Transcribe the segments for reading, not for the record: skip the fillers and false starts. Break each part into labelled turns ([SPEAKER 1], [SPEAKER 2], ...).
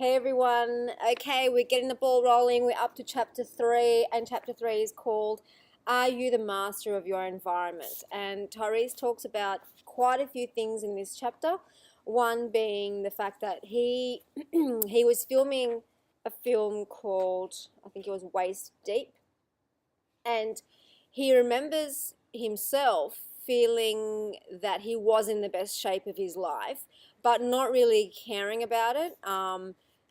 [SPEAKER 1] Hey everyone. Okay, we're getting the ball rolling. We're up to chapter 3, and chapter 3 is called Are You the Master of Your Environment? And Tyrese talks about quite a few things in this chapter. One being the fact that he he was filming a film called, I think it was Waist Deep, and he remembers himself feeling that he was in the best shape of his life, but not really caring about it.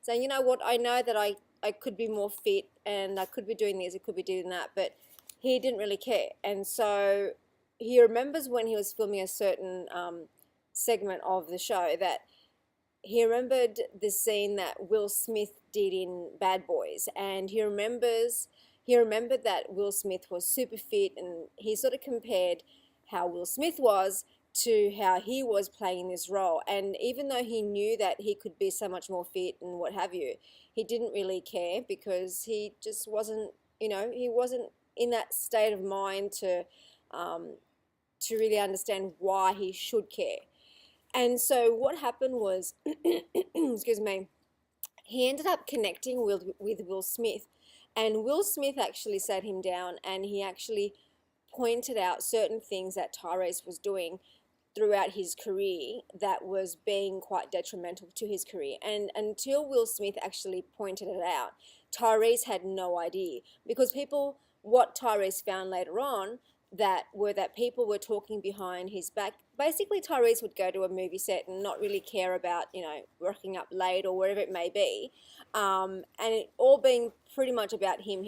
[SPEAKER 1] Saying, you know what, I know that I could be more fit and I could be doing this, I could be doing that, but he didn't really care. And so he remembers when he was filming a certain segment of the show that he remembered the scene that Will Smith did in Bad Boys, and he remembered that Will Smith was super fit, and he sort of compared how Will Smith was to how he was playing this role. And even though he knew that he could be so much more fit and what have you, he didn't really care because he just wasn't, he wasn't in that state of mind um, to really understand why he should care. And so what happened was, excuse me, he ended up connecting with Will Smith. And Will Smith actually sat him down and he actually pointed out certain things that Tyrese was doing throughout his career that was being quite detrimental to his career. And until Will Smith actually pointed it out, Tyrese had no idea because what Tyrese found later on that people were talking behind his back. Basically, Tyrese would go to a movie set and not really care about, rocking up late or wherever it may be, and it all being pretty much about him.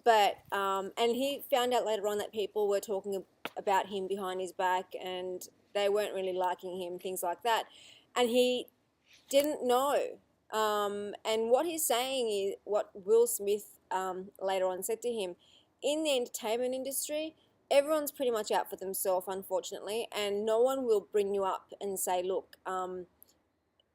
[SPEAKER 1] But and he found out later on that people were talking about him behind his back and they weren't really liking him, things like that, and he didn't know. And what he's saying is what Will Smith later on said to him: in the entertainment industry, everyone's pretty much out for themselves, unfortunately, and no one will bring you up and say, look,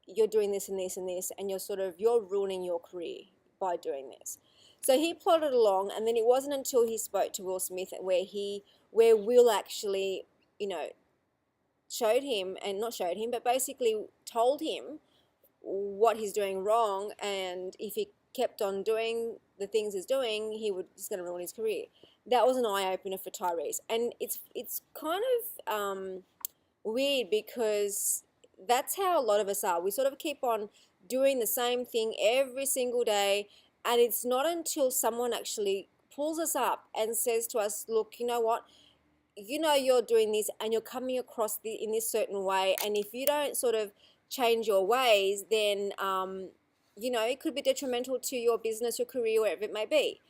[SPEAKER 1] you're doing this and this and this, and you're ruining your career by doing this. So he plodded along, and then it wasn't until he spoke to Will Smith where Will actually, showed him, and not showed him, but basically told him what he's doing wrong, and if he kept on doing the things he's doing, he's going to ruin his career. That was an eye opener for Tyrese, and it's kind of weird because that's how a lot of us are. We sort of keep on doing the same thing every single day, and it's not until someone actually pulls us up and says to us, "Look, you know what? You're doing this, and you're coming across in this certain way, and if you don't sort of change your ways, then it could be detrimental to your business, your career, wherever it may be."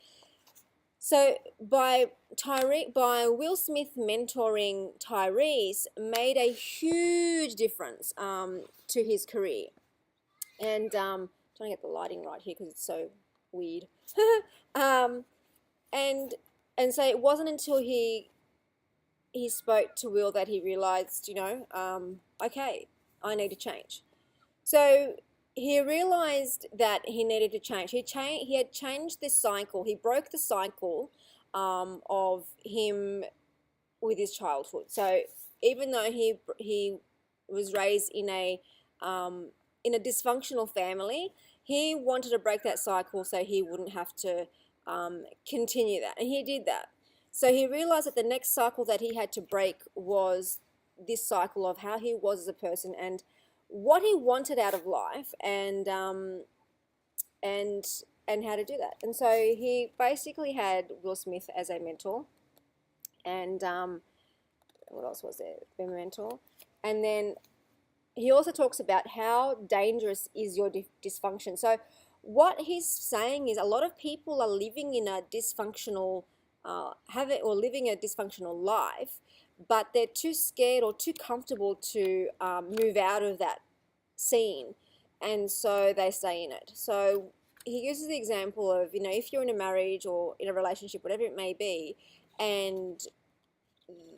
[SPEAKER 1] So by Will Smith mentoring Tyrese made a huge difference to his career. And trying to get the lighting right here because it's so weird. um, and and so it wasn't until he spoke to Will that he realized, okay, I need to change. So he realized that he needed to change. He had changed this cycle. He broke the cycle of him with his childhood. So even though he was raised in a dysfunctional family, he wanted to break that cycle so he wouldn't have to continue that, and he did that. So he realized that the next cycle that he had to break was this cycle of how he was as a person and what he wanted out of life, and how to do that. And so he basically had Will Smith as a mentor, and what else was there? A mentor, and then he also talks about how dangerous is your dysfunction. So what he's saying is a lot of people are living in a dysfunctional living a dysfunctional life, but they're too scared or too comfortable to move out of that scene, and so they stay in it. So he uses the example of, if you're in a marriage or in a relationship, whatever it may be, and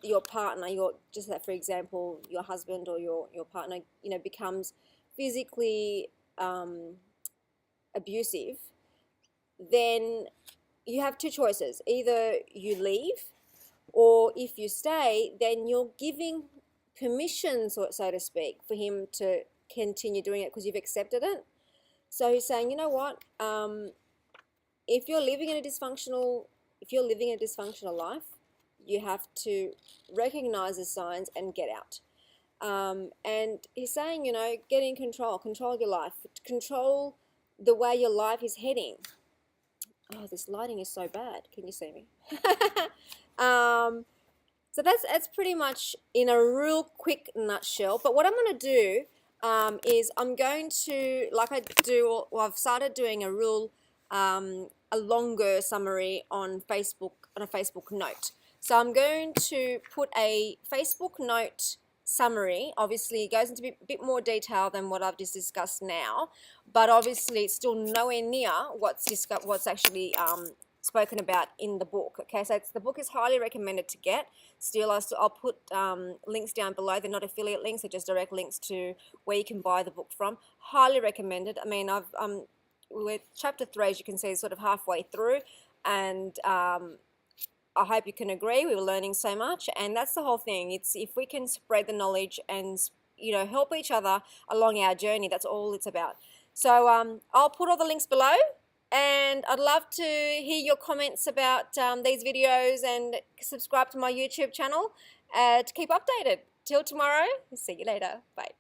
[SPEAKER 1] your partner, just that, for example, your husband or your partner, becomes physically abusive, then you have two choices. Either you leave, or if you stay, then you're giving permission, so to speak, for him to continue doing it because you've accepted it. So he's saying, you know what? If you're living in a dysfunctional, if you're living a dysfunctional life, you have to recognize the signs and get out. And he's saying, you know, get in control, control your life, control the way your life is heading. Oh, this lighting is so bad. Can you see me? um, so that's pretty much in a real quick nutshell. But what I'm going to do is I'm going to, like I do, well, I've started doing a longer summary on Facebook, on a Facebook note. So I'm going to put a Facebook note summary. Obviously, it goes into a bit more detail than what I've just discussed now, but obviously it's still nowhere near what's actually spoken about in the book. Okay, so the book is highly recommended to get. Still, I'll put links down below. They're not affiliate links; they're just direct links to where you can buy the book from. Highly recommended. I mean, with chapter 3, as you can see, is sort of halfway through, and I hope you can agree. We were learning so much, and that's the whole thing. It's if we can spread the knowledge and, you know, help each other along our journey. That's all it's about. So I'll put all the links below, and I'd love to hear your comments about these videos, and subscribe to my YouTube channel to keep updated. Till tomorrow, see you later. Bye.